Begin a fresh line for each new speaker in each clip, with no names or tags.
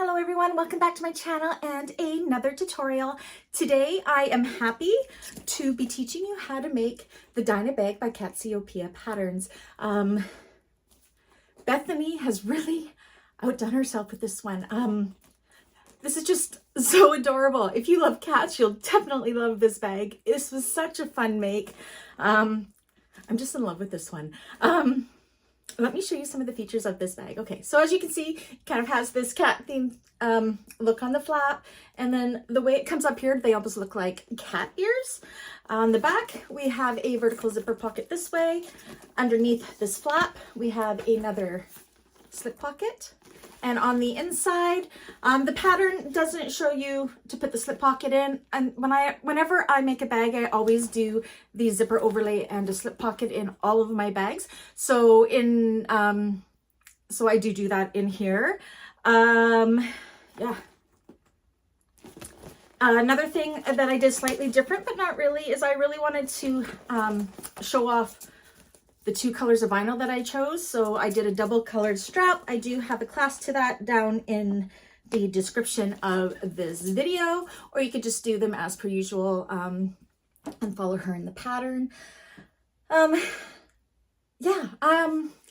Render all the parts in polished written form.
Hello everyone, welcome back to my channel and another tutorial. Today I am happy to be teaching you how to make the Dinah bag by Catsiopeia Patterns. Bethany has really outdone herself with this one. This is just so adorable. If you love cats, you'll definitely love this bag. This was such a fun make. I'm just in love with this one. Let me show you some of the features of this bag. Okay, so as you can see, it kind of has this cat themed look on the flap, and then the way it comes up here, they almost look like cat ears. On the back, we have a vertical zipper pocket this way. Underneath this flap, we have another slip pocket. And on the inside, the pattern doesn't show you to put the slip pocket in. And whenever I make a bag, I always do the zipper overlay and a slip pocket in all of my bags. So so I do that in here. Yeah. Another thing that I did slightly different, but not really, is I really wanted to show off the two colors of vinyl that I chose. So I did a double colored strap. I do have a class to that down in the description of this video, or you could just do them as per usual and follow her in the pattern. Yeah,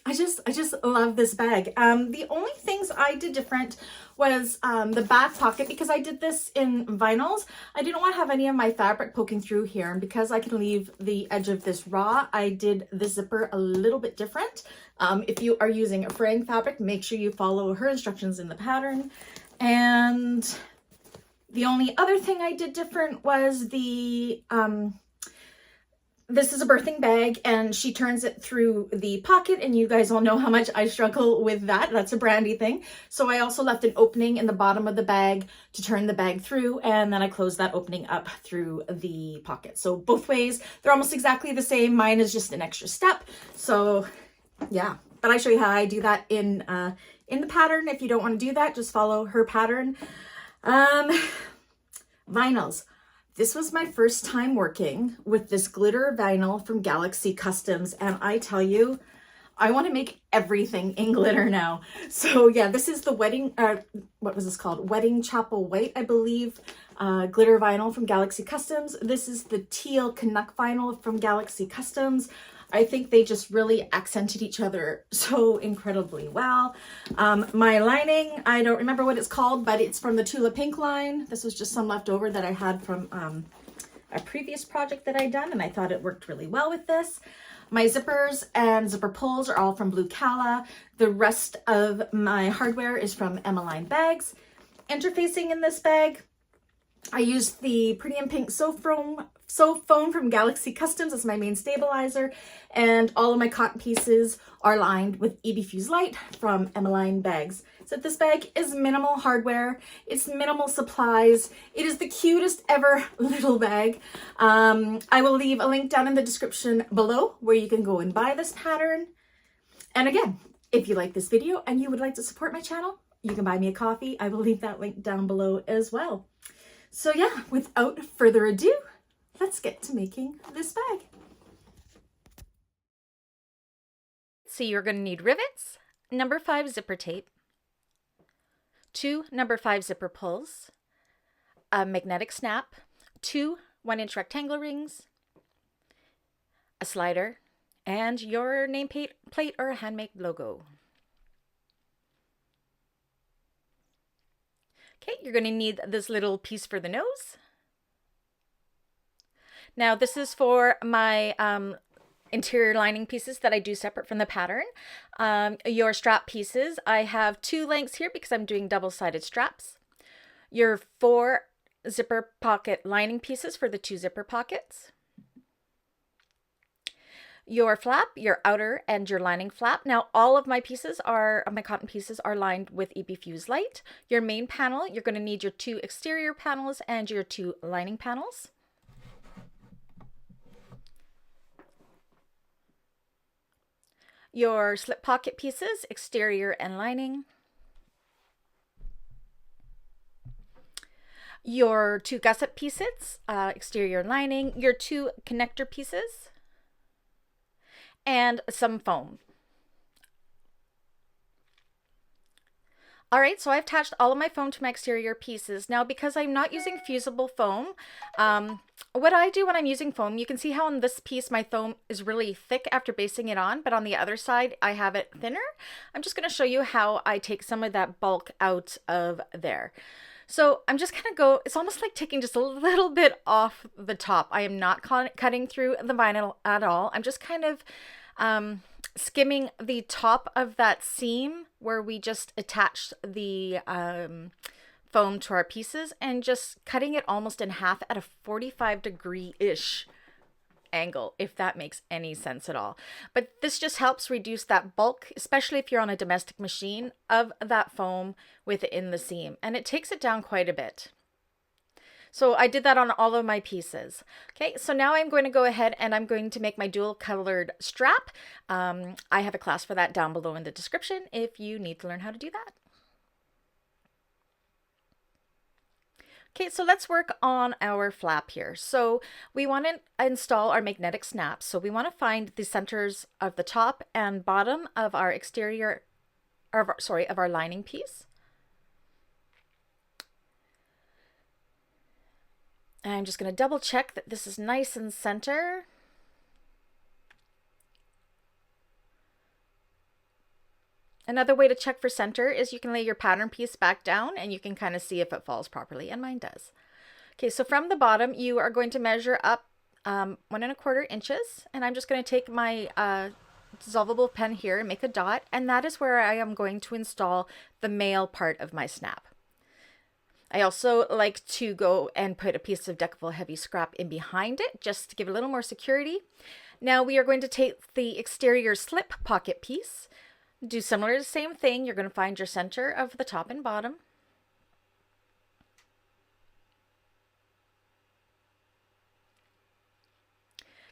I just love this bag. The only things I did different was the back pocket, because I did this in vinyls. I didn't want to have any of my fabric poking through here, and because I can leave the edge of this raw, I did the zipper a little bit different. If you are using a fraying fabric, make sure you follow her instructions in the pattern. And the only other thing I did different was the this is a birthing bag, and she turns it through the pocket, and you guys all know how much I struggle with that. That's a Brandy thing. So I also left an opening in the bottom of the bag to turn the bag through, and then I closed that opening up through the pocket. So both ways, they're almost exactly the same. Mine is just an extra step. So yeah, but I show you how I do that in the pattern. If you don't want to do that, just follow her pattern. Vinyls. This was my first time working with this glitter vinyl from Galaxy Customs, and I tell you, I want to make everything in glitter now. So yeah, this is the wedding, what was this called? Wedding Chapel White, I believe, glitter vinyl from Galaxy Customs. This is the Teal Canuck vinyl from Galaxy Customs. I think they just really accented each other so incredibly well. My lining, I don't remember what it's called, but it's from the Tula Pink line. This was just some leftover that I had from a previous project that I'd done, and I thought it worked really well with this. My zippers and zipper pulls are all from blue Calla. The rest of my hardware is from Emmaline bags. Interfacing in this bag, I used the Pretty in Pink Soap Foam from Galaxy Customs as my main stabilizer, and all of my cotton pieces are lined with Fuse Lite from Emmaline bags. So this bag is minimal hardware, it's minimal supplies, it is the cutest ever little bag. I will leave a link down in the description below where you can go and buy this pattern. And again, if you like this video and you would like to support my channel, you can buy me a coffee. I will leave that link down below as well. So yeah, without further ado, let's get to making this bag.
So you're going to need rivets, number 5 zipper tape, 2 number 5 zipper pulls, a magnetic snap, 2 1-inch rectangle rings, a slider, and your nameplate or handmade logo. Okay, you're going to need this little piece for the nose. Now this is for my interior lining pieces that I do separate from the pattern. Your strap pieces, I have 2 lengths here because I'm doing double-sided straps. Your 4 zipper pocket lining pieces for the 2 zipper pockets. Your flap, your outer and your lining flap. Now all of my pieces my cotton pieces are lined with Fuse Lite. Your main panel, you're going to need your 2 exterior panels and your 2 lining panels. Your slip pocket pieces, exterior and lining. Your 2 gusset pieces, exterior and lining. Your 2 connector pieces. And some foam. All right, so I've attached all of my foam to my exterior pieces. Now, because I'm not using fusible foam, what I do when I'm using foam, you can see how on this piece my foam is really thick after basting it on, but on the other side I have it thinner. I'm just going to show you how I take some of that bulk out of there. So I'm just going to go, it's almost like taking just a little bit off the top. I am not cutting through the vinyl at all. I'm just kind of skimming the top of that seam where we just attached the foam to our pieces and just cutting it almost in half at a 45-degree-ish angle, if that makes any sense at all. But this just helps reduce that bulk, especially if you're on a domestic machine, of that foam within the seam, and it takes it down quite a bit. So I did that on all of my pieces. Okay, so now I'm going to go ahead and I'm going to make my dual colored strap. I have a class for that down below in the description if you need to learn how to do that. Okay, so let's work on our flap here. So we want to install our magnetic snaps. So we want to find the centers of the top and bottom of our exterior, of our lining piece. And I'm just going to double check that this is nice and center. Another way to check for center is you can lay your pattern piece back down and you can kind of see if it falls properly, and mine does. Okay, so from the bottom, you are going to measure up 1¼ inches, and I'm just going to take my dissolvable pen here and make a dot, and that is where I am going to install the male part of my snap. I also like to go and put a piece of deckable heavy scrap in behind it just to give it a little more security. Now we are going to take the exterior slip pocket piece, do similar to the same thing. You're going to find your center of the top and bottom.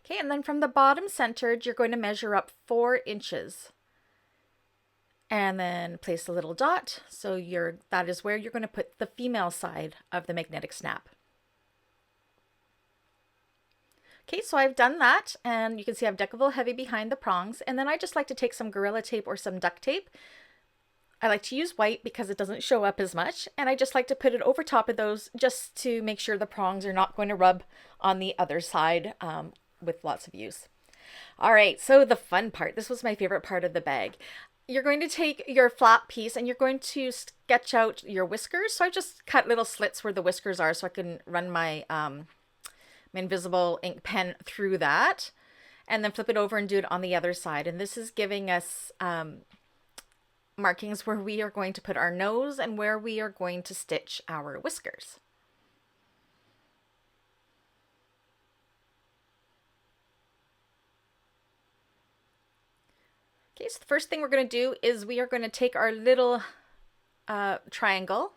Okay, and then from the bottom centered, you're going to measure up 4 inches. And then place a little dot, so that is where you're going to put the female side of the magnetic snap. Okay, so I've done that, and you can see I have deckable heavy behind the prongs, and then I just like to take some Gorilla Tape or some duct tape. I like to use white because it doesn't show up as much, and I just like to put it over top of those just to make sure the prongs are not going to rub on the other side with lots of use. All right, so the fun part, this was my favorite part of the bag. You're going to take your flap piece and you're going to sketch out your whiskers. So I just cut little slits where the whiskers are so I can run my, my invisible ink pen through that and then flip it over and do it on the other side. And this is giving us markings where we are going to put our nose and where we are going to stitch our whiskers. Okay, so the first thing we're going to do is we are going to take our little triangle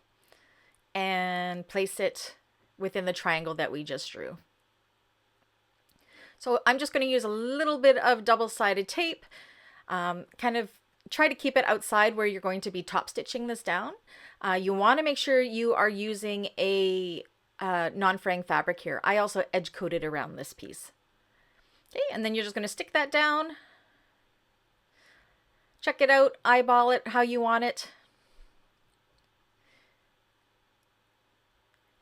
and place it within the triangle that we just drew. So I'm just going to use a little bit of double-sided tape, kind of try to keep it outside where you're going to be top stitching this down. You want to make sure you are using a non-fraying fabric here. I also edge coated around this piece. Okay, and then you're just going to stick that down. Check it out, eyeball it how you want it.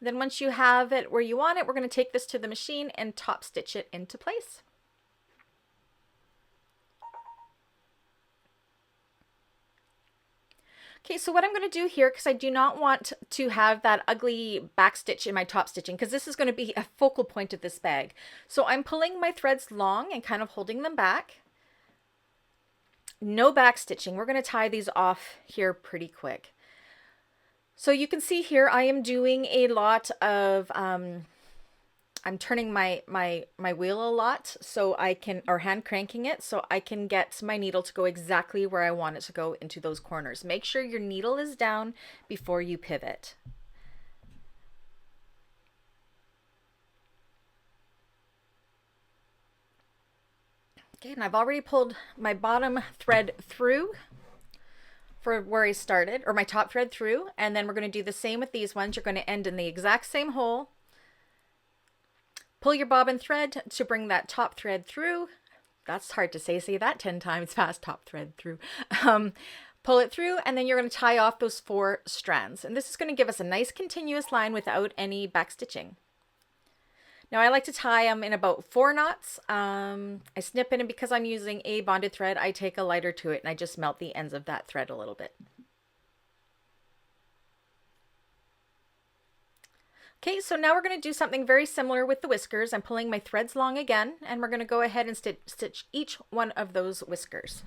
Then once you have it where you want it, we're going to take this to the machine and top stitch it into place. Okay, so what I'm going to do here, because I do not want to have that ugly back stitch in my top stitching, because this is going to be a focal point of this bag. So I'm pulling my threads long and kind of holding them back. No back stitching. We're going to tie these off here pretty quick. So you can see here I am doing a lot of, I'm turning my wheel a lot so I can, or hand cranking it, so I can get my needle to go exactly where I want it to go into those corners. Make sure your needle is down before you pivot. Okay, and I've already pulled my bottom thread through for where I started, or my top thread through, and then we're going to do the same with these ones. You're going to end in the exact same hole. Pull your bobbin thread to bring that top thread through. That's hard to say that 10 times fast, top thread through. Pull it through, and then you're going to tie off those 4 strands. And this is going to give us a nice continuous line without any back stitching. Now I like to tie them in about 4 knots. I snip it, and because I'm using a bonded thread, I take a lighter to it and I just melt the ends of that thread a little bit. Okay, so now we're going to do something very similar with the whiskers. I'm pulling my threads long again, and we're going to go ahead and stitch each one of those whiskers.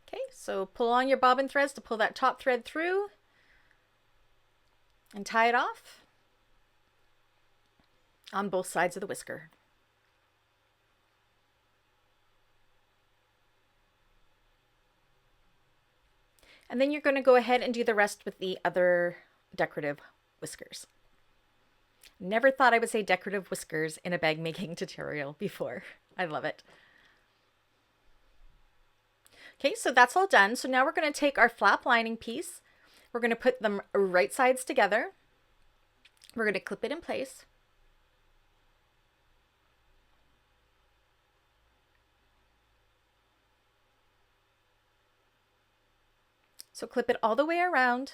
Okay, so pull on your bobbin threads to pull that top thread through and tie it off on both sides of the whisker. And then you're going to go ahead and do the rest with the other decorative whiskers. Never thought I would say decorative whiskers in a bag making tutorial before. I love it. Okay, so that's all done. So now we're going to take our flap lining piece. We're going to put them right sides together. We're going to clip it in place. So clip it all the way around.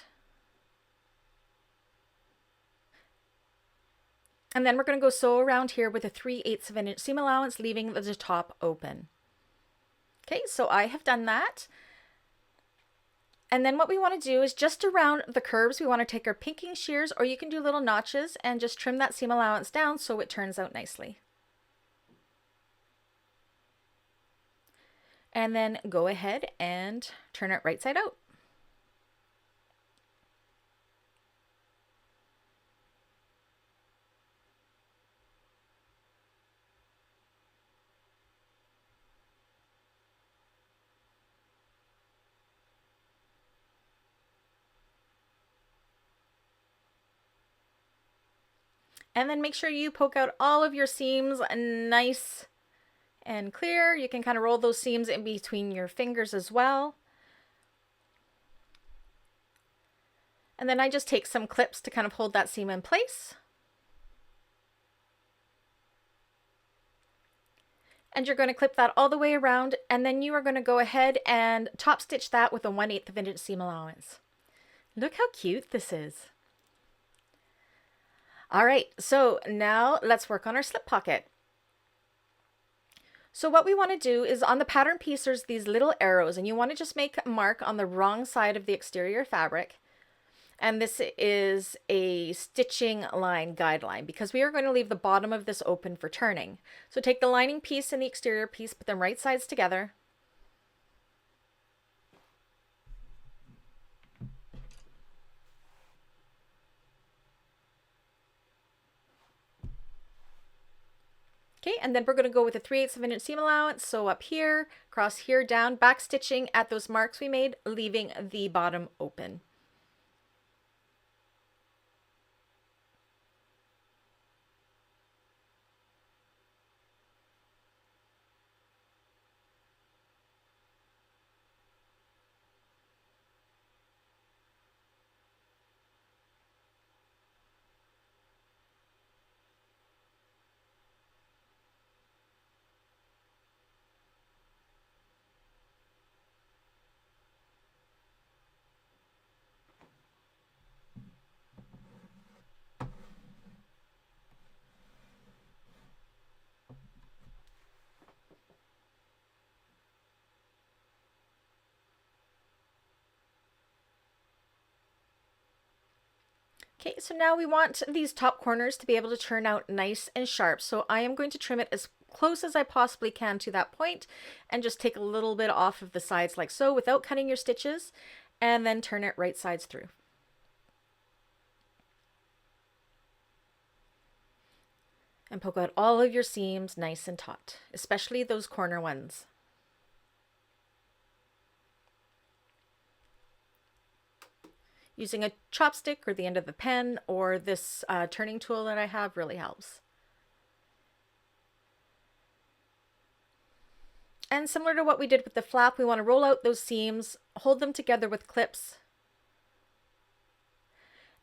And then we're going to go sew around here with a 3/8 of an inch seam allowance, leaving the top open. Okay, so I have done that. And then what we want to do is just around the curves, we want to take our pinking shears, or you can do little notches and just trim that seam allowance down so it turns out nicely. And then go ahead and turn it right side out. And then make sure you poke out all of your seams nice and clear. You can kind of roll those seams in between your fingers as well. And then I just take some clips to kind of hold that seam in place. And you're going to clip that all the way around, and then you are going to go ahead and top stitch that with a 1/8 of an inch seam allowance. Look how cute this is. All right, so now let's work on our slip pocket. So what we want to do is on the pattern piece, there's these little arrows, and you want to just make a mark on the wrong side of the exterior fabric. And this is a stitching line guideline because we are going to leave the bottom of this open for turning. So take the lining piece and the exterior piece, put them right sides together. Okay, and then we're going to go with a 3/8 of an inch seam allowance. So up here, across here, down, back stitching at those marks we made, leaving the bottom open. Okay, so now we want these top corners to be able to turn out nice and sharp. So I am going to trim it as close as I possibly can to that point and just take a little bit off of the sides like so without cutting your stitches, and then turn it right sides through. And poke out all of your seams nice and taut, especially those corner ones. Using a chopstick or the end of the pen or this turning tool that I have really helps. And similar to what we did with the flap, we want to roll out those seams, hold them together with clips,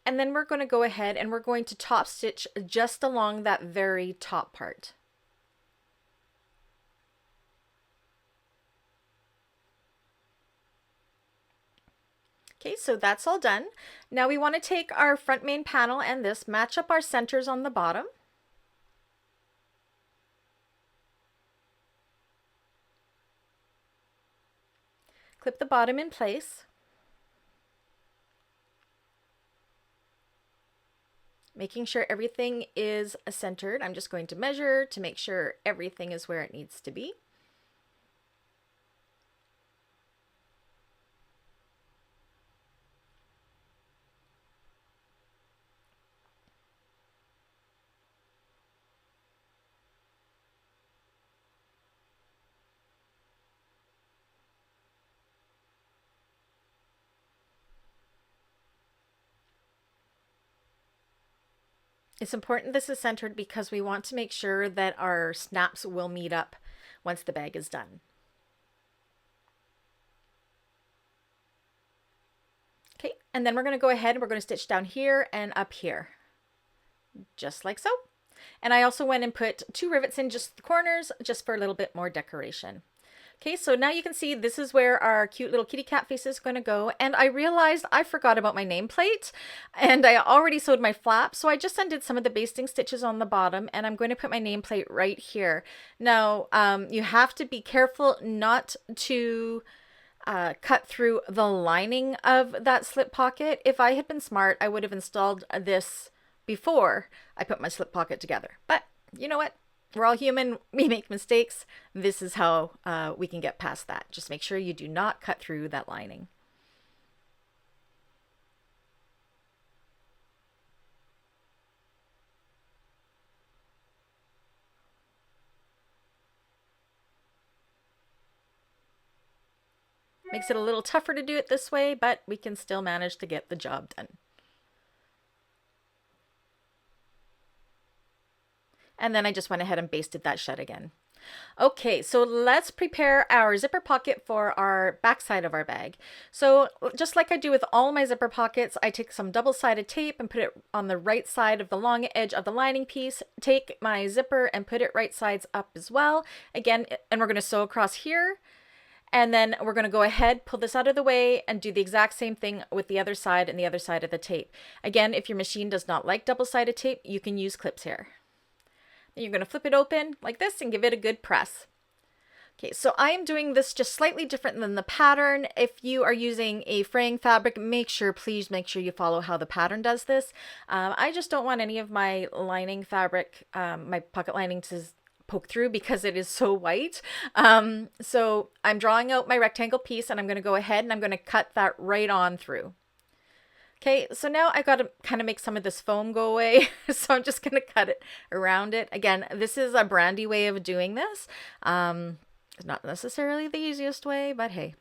And then we're going to go ahead and we're going to top stitch just along that very top part. Okay, so that's all done. Now we want to take our front main panel and this, match up our centers on the bottom. Clip the bottom in place. Making sure everything is centered. I'm just going to measure to make sure everything is where it needs to be. It's important this is centered because we want to make sure that our snaps will meet up once the bag is done. Okay, and then we're going to go ahead and we're going to stitch down here and up here, just like so. And I also went and put 2 rivets in just the corners, just for a little bit more decoration. Okay, so now you can see this is where our cute little kitty cat face is going to go. And I realized I forgot about my nameplate and I already sewed my flap. So I just undid some of the basting stitches on the bottom and I'm going to put my nameplate right here. Now, you have to be careful not to cut through the lining of that slip pocket. If I had been smart, I would have installed this before I put my slip pocket together. But you know what? We're all human. We make mistakes. This is how we can get past that. Just make sure you do not cut through that lining. Makes it a little tougher to do it this way, but we can still manage to get the job done. And then I just went ahead and basted that shut again. Okay, so let's prepare our zipper pocket for our back side of our bag. So just like I do with all my zipper pockets, I take some double-sided tape and put it on the right side of the long edge of the lining piece, take my zipper and put it right sides up as well. Again, and we're going to sew across here. And then we're going to go ahead, pull this out of the way, and do the exact same thing with the other side and the other side of the tape. Again, if your machine does not like double-sided tape, you can use clips here. Then you're going to flip it open like this and give it a good press. Okay, so I am doing this just slightly different than the pattern. If you are using a fraying fabric, please make sure you follow how the pattern does this. I just don't want any of my lining fabric, my pocket lining, to poke through because it is so white. So I'm drawing out my rectangle piece and I'm going to go ahead and I'm going to cut that right on through. Okay, so now I got to kind of make some of this foam go away. So I'm just going to cut it around it. Again, this is a Brandy way of doing this. It's not necessarily the easiest way, but hey.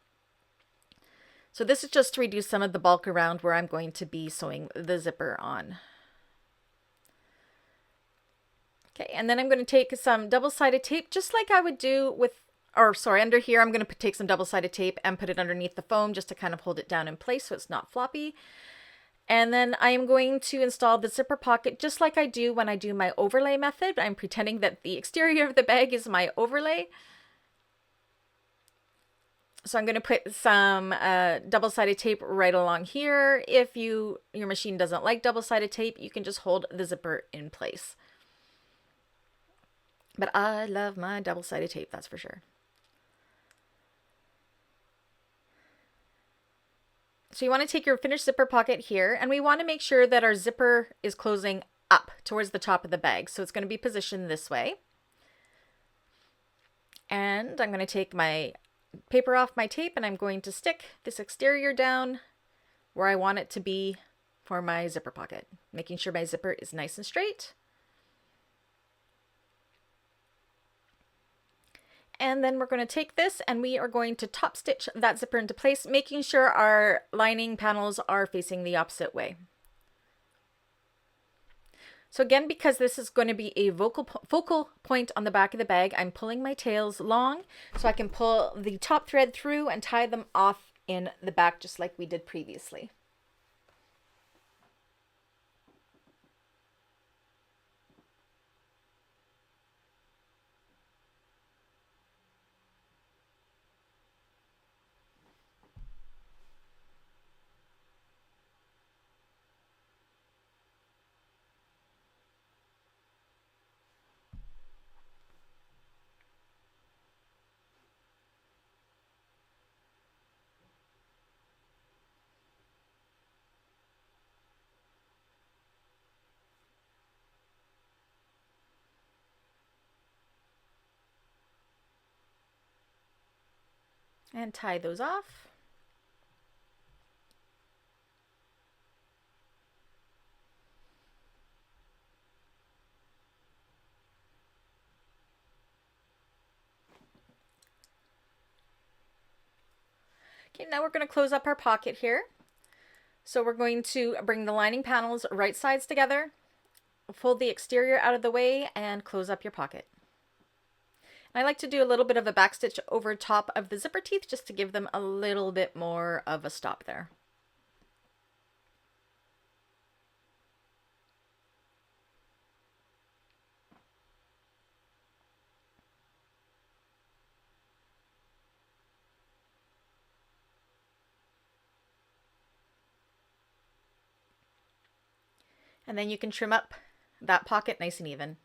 So this is just to reduce some of the bulk around where I'm going to be sewing the zipper on. Okay, and then I'm going to take some double-sided tape, just like I would do with, under here, I'm going to take some double-sided tape and put it underneath the foam just to kind of hold it down in place so it's not floppy. And then I am going to install the zipper pocket just like I do when I do my overlay method. I'm pretending that the exterior of the bag is my overlay. So I'm going to put some double-sided tape right along here. If your machine doesn't like double-sided tape, you can just hold the zipper in place. But I love my double-sided tape, that's for sure. So you want to take your finished zipper pocket here, and we want to make sure that our zipper is closing up towards the top of the bag. So it's going to be positioned this way. And I'm going to take my paper off my tape and I'm going to stick this exterior down where I want it to be for my zipper pocket, making sure my zipper is nice and straight. And then we're going to take this and we are going to top stitch that zipper into place, making sure our lining panels are facing the opposite way. So again, because this is going to be a focal point on the back of the bag, I'm pulling my tails long so I can pull the top thread through and tie them off in the back just like we did previously. and tie those off. Okay, now we're going to close up our pocket here. So we're going to bring the lining panels right sides together, fold the exterior out of the way, and close up your pocket. And I like to do a little bit of a backstitch over top of the zipper teeth just to give them a little bit more of a stop there. And then you can trim up that pocket nice and even.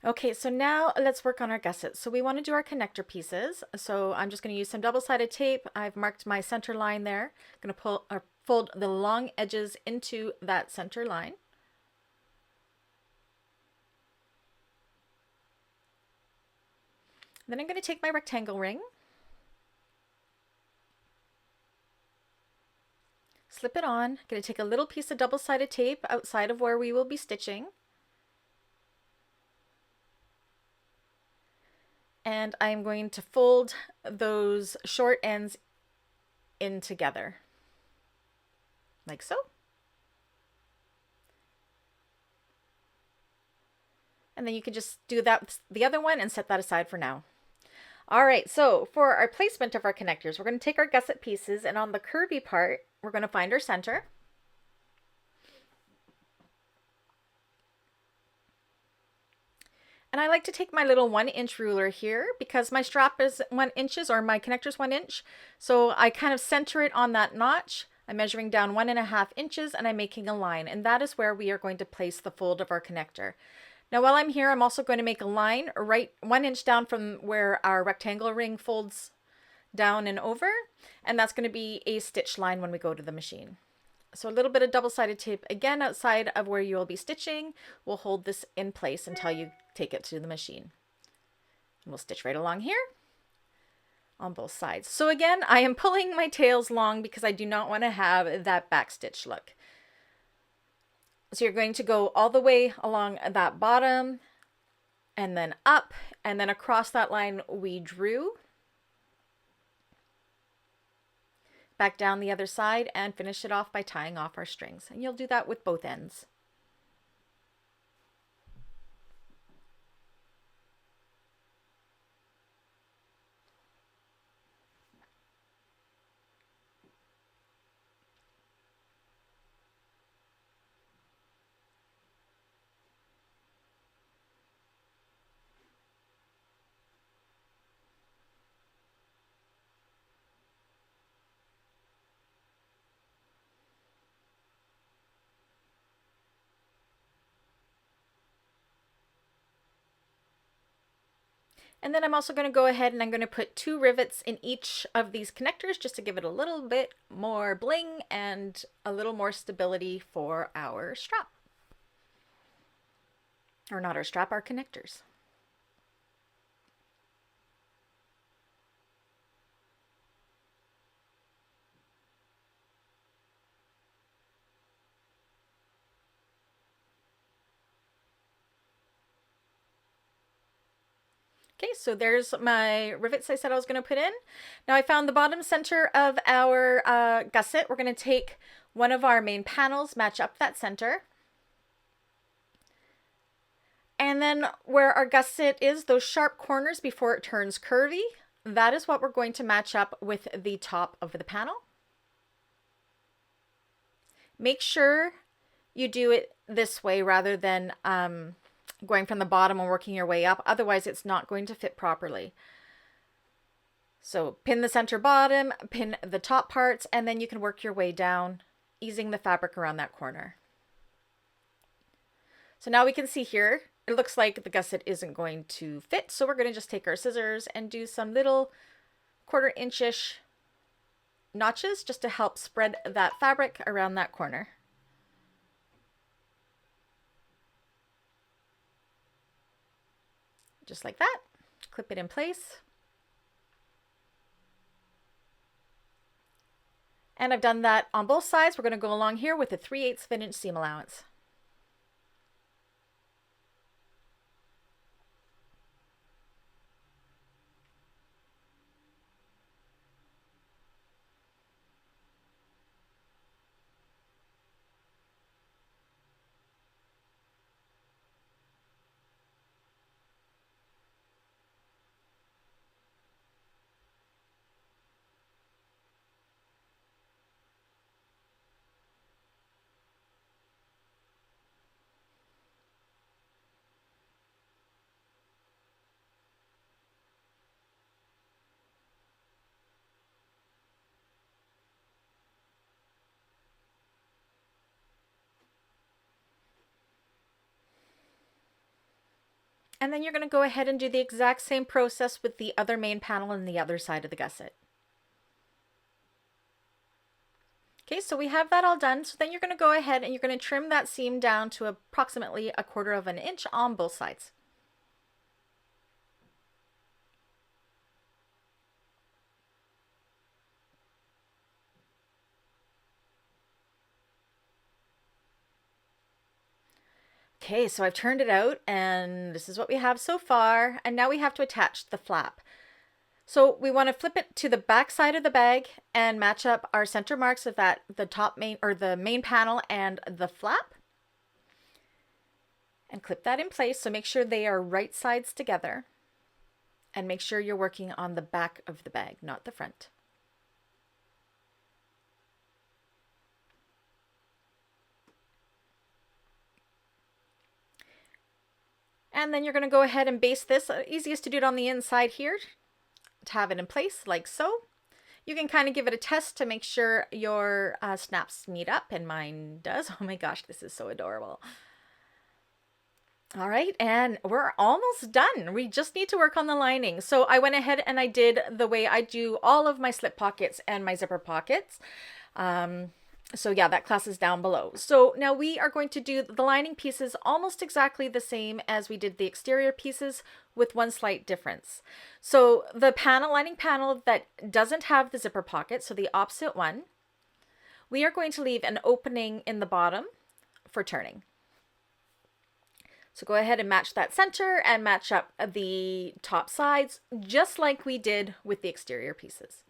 Okay, so now let's work on our gussets. So we want to do our connector pieces. So I'm just going to use some double-sided tape. I've marked my center line there. I'm going to fold the long edges into that center line. Then I'm going to take my rectangle ring, slip it on. I'm going to take a little piece of double-sided tape outside of where we will be stitching. And I'm going to fold those short ends in together, like so. And then you can just do that with the other one and set that aside for now. All right, so for our placement of our connectors, we're going to take our gusset pieces, and on the curvy part, we're going to find our center. And I like to take my little 1-inch ruler here because my strap is 1 inch or my connector's 1 inch. So I kind of center it on that notch. I'm measuring down 1.5 inches and I'm making a line, and that is where we are going to place the fold of our connector. Now while I'm here, I'm also going to make a line right 1 inch down from where our rectangle ring folds down and over, and that's going to be a stitch line when we go to the machine. So a little bit of double-sided tape again outside of where you will be stitching will hold this in place until you take it to the machine. And we'll stitch right along here on both sides. So again, I am pulling my tails long because I do not want to have that back stitch look. So you're going to go all the way along that bottom and then up, and then across that line we drew. Back down the other side and finish it off by tying off our strings. And you'll do that with both ends. And then I'm also going to go ahead and I'm going to put 2 rivets in each of these connectors just to give it a little bit more bling and a little more stability for our strap. Or not our strap, our connectors. Okay, so there's my rivets I said I was going to put in. Now I found the bottom center of our gusset. We're going to take one of our main panels, match up that center. And then where our gusset is, those sharp corners before it turns curvy, that is what we're going to match up with the top of the panel. Make sure you do it this way rather than going from the bottom and working your way up. Otherwise, it's not going to fit properly. So pin the center bottom, pin the top parts, and then you can work your way down, easing the fabric around that corner. So now we can see here, it looks like the gusset isn't going to fit. So we're going to just take our scissors and do some little 1/4 inch-ish notches just to help spread that fabric around that corner. Just like that. Clip it in place. And I've done that on both sides. We're going to go along here with a 3/8 of an inch seam allowance. And then you're going to go ahead and do the exact same process with the other main panel on the other side of the gusset. Okay, so we have that all done. So then you're going to go ahead and you're going to trim that seam down to approximately 1/4 of an inch on both sides. Okay, so I've turned it out and this is what we have so far. And now we have to attach the flap. So we want to flip it to the back side of the bag and match up our center marks of that, the top main or the main panel and the flap. And clip that in place. So make sure they are right sides together. And make sure you're working on the back of the bag, not the front. And then you're going to go ahead and base this. Easiest to do it on the inside here, to have it in place like so. You can kind of give it a test to make sure your snaps meet up, and mine does. Oh my gosh, this is so adorable. All right, and we're almost done. We just need to work on the lining. So I went ahead and I did the way I do all of my slip pockets and my zipper pockets. So yeah, that class is down below. So now we are going to do the lining pieces almost exactly the same as we did the exterior pieces, with one slight difference. So the lining panel that doesn't have the zipper pocket, so the opposite one, we are going to leave an opening in the bottom for turning. So go ahead and match that center and match up the top sides, just like we did with the exterior pieces.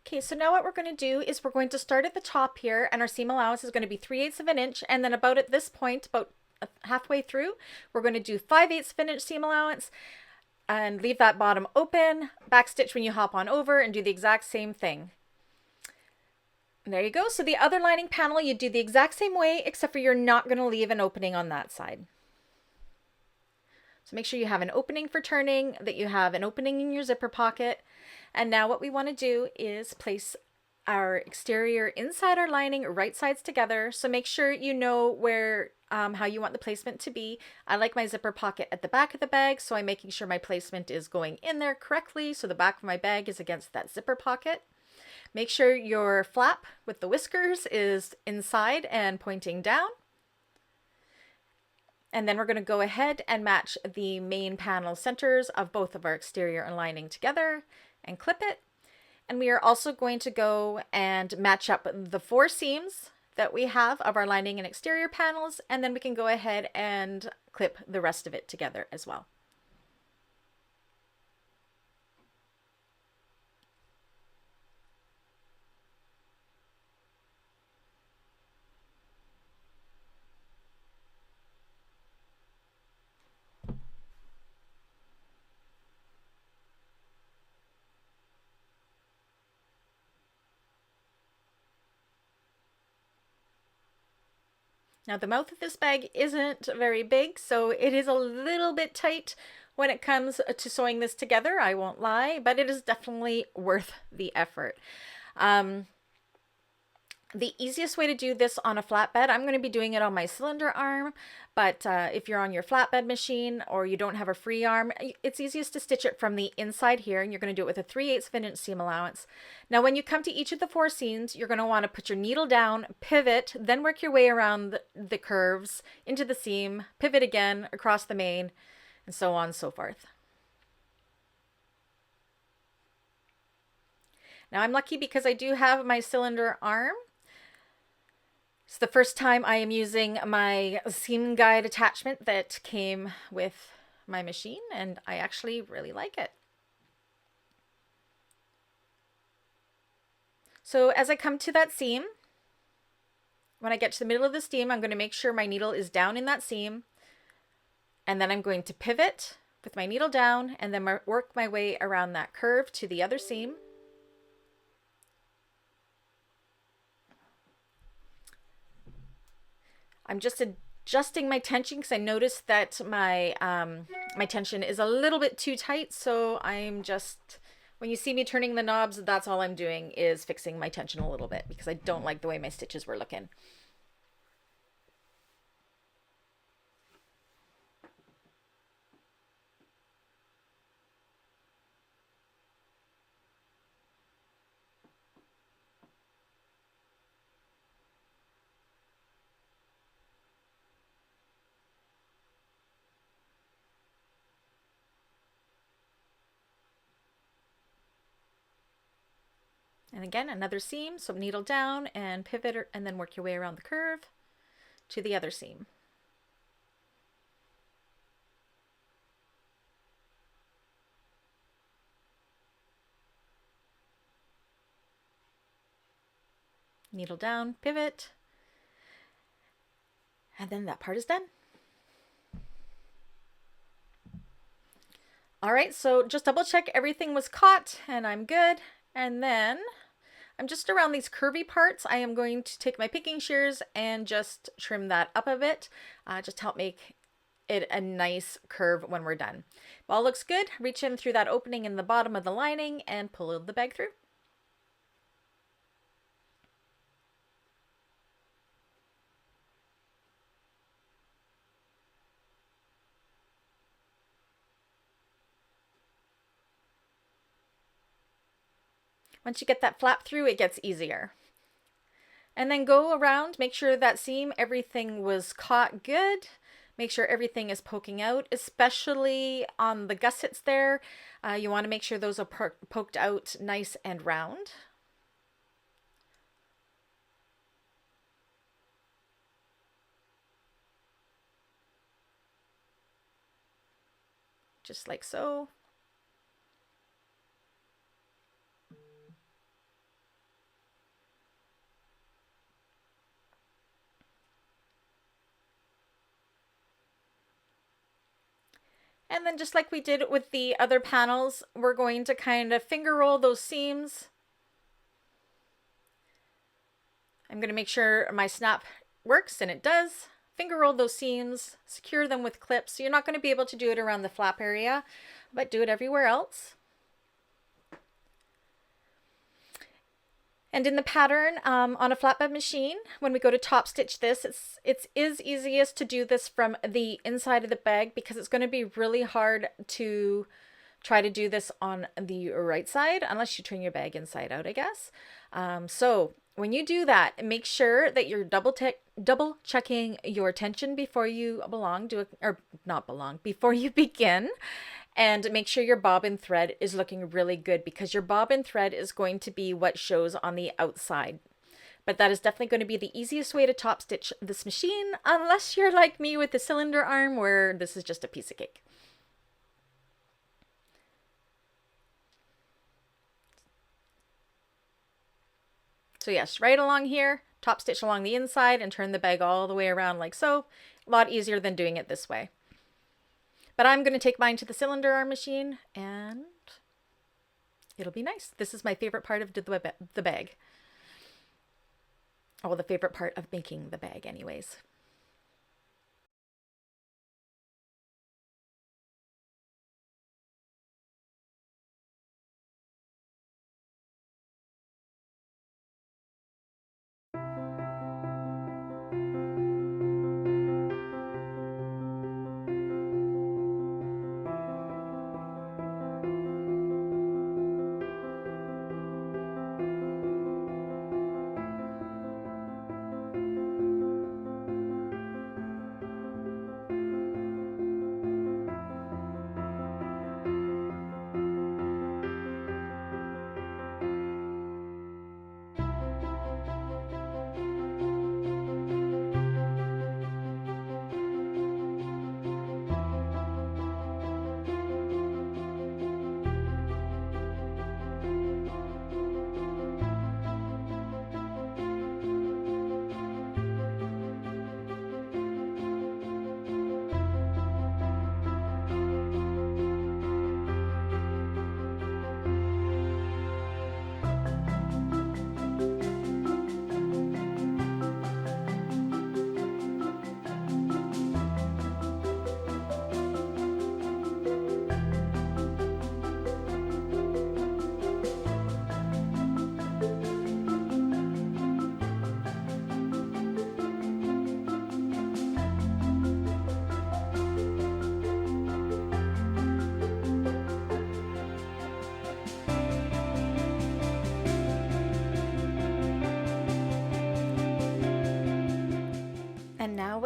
Okay, so now what we're going to do is we're going to start at the top here, and our seam allowance is going to be 3/8 of an inch, and then about at this point, about halfway through, we're going to do 5/8 of an inch seam allowance and leave that bottom open, backstitch when you hop on over, and do the exact same thing. And there you go. So the other lining panel, you do the exact same way, except for you're not going to leave an opening on that side. So make sure you have an opening for turning, that you have an opening in your zipper pocket. And now what we want to do is place our exterior inside our lining, right sides together. So make sure you know where, how you want the placement to be. I like my zipper pocket at the back of the bag, so I'm making sure my placement is going in there correctly. So the back of my bag is against that zipper pocket. Make sure your flap with the whiskers is inside and pointing down. And then we're going to go ahead and match the main panel centers of both of our exterior and lining together and clip it. And we are also going to go and match up the 4 seams that we have of our lining and exterior panels, and then we can go ahead and clip the rest of it together as well. Now the mouth of this bag isn't very big, so it is a little bit tight when it comes to sewing this together, I won't lie, but it is definitely worth the effort. The easiest way to do this on a flatbed, I'm going to be doing it on my cylinder arm, but if you're on your flatbed machine or you don't have a free arm, it's easiest to stitch it from the inside here, and you're going to do it with a 3/8 of an inch seam allowance. Now when you come to each of the 4 seams, you're going to want to put your needle down, pivot, then work your way around the curves into the seam, pivot again across the main, and so on and so forth. Now I'm lucky because I do have my cylinder arm. It's the first time I am using my seam guide attachment that came with my machine, and I actually really like it. So as I come to that seam, when I get to the middle of the seam, I'm going to make sure my needle is down in that seam, and then I'm going to pivot with my needle down and then work my way around that curve to the other seam. I'm just adjusting my tension because I noticed that my my tension is a little bit too tight, so I'm just, when you see me turning the knobs, that's all I'm doing is fixing my tension a little bit because I don't like the way my stitches were looking. And again, another seam, so needle down and pivot, and then work your way around the curve to the other seam. Needle down, pivot, and then that part is done. All right, so just double check everything was caught and I'm good. And then I'm just around these curvy parts. I am going to take my picking shears and just trim that up a bit, just to help make it a nice curve when we're done. If all looks good, reach in through that opening in the bottom of the lining and pull the bag through. Once you get that flap through, it gets easier. And then go around, make sure that seam, everything was caught good. Make sure everything is poking out, especially on the gussets there. You want to make sure those are poked out nice and round. Just like so. And then just like we did with the other panels, we're going to kind of finger roll those seams. I'm going to make sure my snap works, and it does. Finger roll those seams, secure them with clips. So you're not going to be able to do it around the flap area, but do it everywhere else. And in the pattern on a flatbed machine, when we go to top stitch this, it is easiest to do this from the inside of the bag because it's going to be really hard to try to do this on the right side unless you turn your bag inside out, I guess. So when you do that, make sure that you're double checking your tension before you before you begin. And make sure your bobbin thread is looking really good because your bobbin thread is going to be what shows on the outside. But that is definitely going to be the easiest way to top stitch this machine, unless you're like me with the cylinder arm where this is just a piece of cake. So yes, right along here, top stitch along the inside and turn the bag all the way around like so. A lot easier than doing it this way. But I'm going to take mine to the cylinder arm machine and it'll be nice. This is my favorite part of the bag. Oh, the favorite part of making the bag anyways.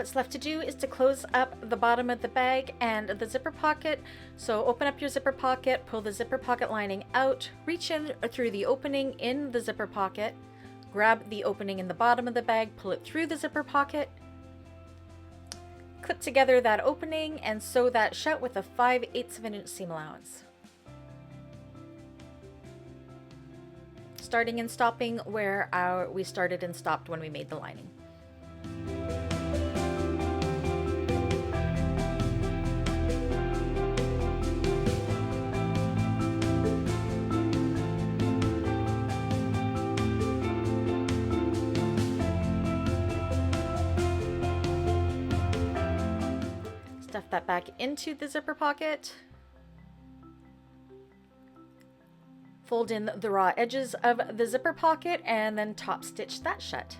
what's left to do is to close up the bottom of the bag and the zipper pocket. So open up your zipper pocket, pull the zipper pocket lining out, reach in through the opening in the zipper pocket, grab the opening in the bottom of the bag, pull it through the zipper pocket, clip together that opening and sew that shut with a 5/8 of an inch seam allowance. Starting and stopping where we started and stopped when we made the lining. Stuff that back into the zipper pocket. Fold in the raw edges of the zipper pocket and then top stitch that shut.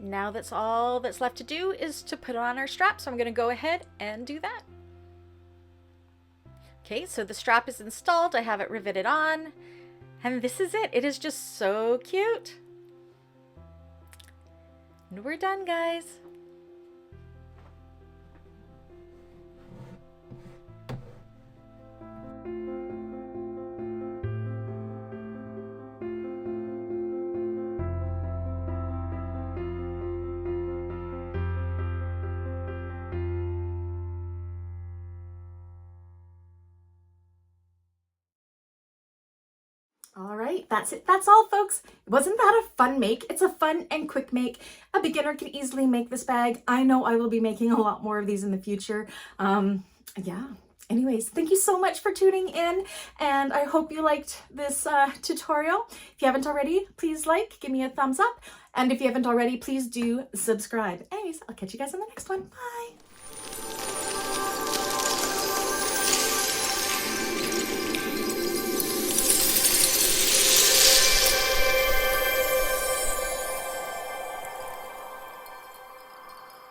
Now that's all that's left to do is to put on our strap. So I'm going to go ahead and do that. Okay, so the strap is installed. I have it riveted on. And this is it. It is just so cute. And we're done, guys.
All right, that's it. That's all, folks. Wasn't that a fun make? It's a fun and quick make. A beginner can easily make this bag. I know I will be making a lot more of these in the future. Yeah. Anyways, thank you so much for tuning in, and I hope you liked this tutorial. If you haven't already, please give me a thumbs up, and if you haven't already, please do subscribe. Anyways, I'll catch you guys in the next one. Bye.